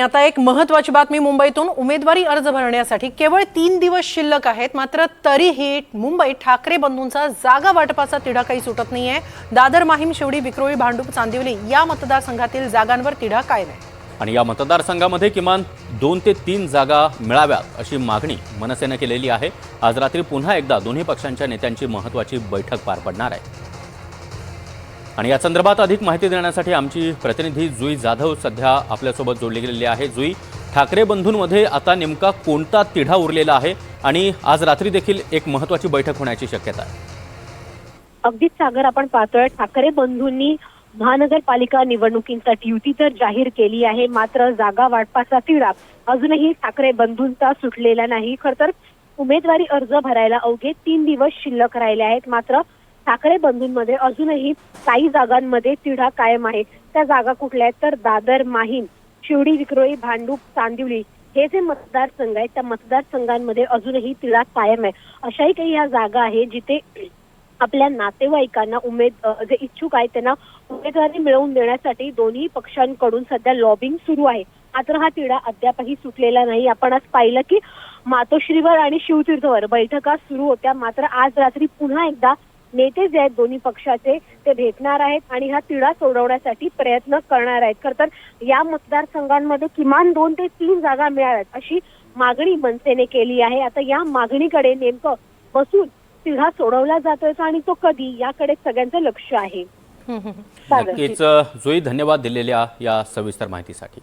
आता एक महत्त्वाची बातमी मुंबईतून उमेदवारी अर्ज भरण्यासाठी केवळ 3 दिवस शिल्लक आहेत। मात्र तरीही मुंबईत ठाकरे बंधूंचा जागा वाटपाचा तिढा काही सुटत नाहीये। दादर, माहीम, शिवडी, विक्रोळी, भांडूप, चांदिवली या मतदारसंघातील जागांवर तिढा कायम आहे आणि या मतदारसंघामध्ये किमान 2 ते 3 जागा मिळाव्यात अशी मागणी मनसेने केलेली आहे। आज रात्री पुन्हा एकदा दोन्ही पक्षांच्या नेत्यांची महत्त्वाची बैठक पार पडणार आहे आणि या संदर्भात अधिक माहिती देण्यासाठी आमची प्रतिनिधी जुई जाधव सध्या आपल्यासोबत जोडली गेलेली आहे। जुई, ठाकरे बंधूंमध्ये आता नेमका कोणता तिढा उरलेला आहे आणि आज रात्री देखील एक महत्त्वाची बैठक होण्याची शक्यता आहे? अगदीच सागर, आपण पाहतोय ठाकरे बंधूंनी महानगरपालिका निवडणुकींसाठी युती तर जाहीर केली आहे, मात्र जागा वाटपाचा तिढा अजूनही ठाकरे बंधूंचा सुटलेला नाही। खरं तर उमेदवारी अर्ज भरायला अवघे 3 दिवस शिल्लक राहिले आहेत, मात्र ठाकरे बंधूंमध्ये अजूनही काही जागांमध्ये तिढा कायम आहे। त्या जागा कुठल्या आहेत तर दादर, माहीम, शिवडी, विक्रोळी, भांडूप, चांदिवली हे जे मतदारसंघ आहेत त्या मतदारसंघांमध्ये अजूनही तिढा कायम आहे। अशाही काही ह्या जागा आहेत जिथे आपल्या नातेवाईकांना जे इच्छुक आहेत त्यांना उमेदवारी मिळवून देण्यासाठी दोन्ही पक्षांकडून सध्या लॉबिंग सुरू आहे। मात्र हा तिढा अद्यापही सुटलेला नाही। आपण आज पाहिलं की मातोश्रीवर आणि शिवतीर्थवर बैठका सुरू होत्या, मात्र आज रात्री पुन्हा एकदा नेते जे आहेत दोन्ही पक्षाचे ते भेटणार आहेत आणि हा तिढा सोडवण्यासाठी प्रयत्न करणार आहेत। खरं तर या मतदारसंघांमध्ये किमान 2 ते 3 जागा मिळाव्यात अशी मागणी मनसेने केली आहे। आता या मागणीकडे नेमकं बसून तिढा सोडवला जातोय आणि तो कधी याकडे सगळ्यांचं लक्ष आहे। नक्कीच जुई, धन्यवाद दिलेल्या या सविस्तर माहितीसाठी।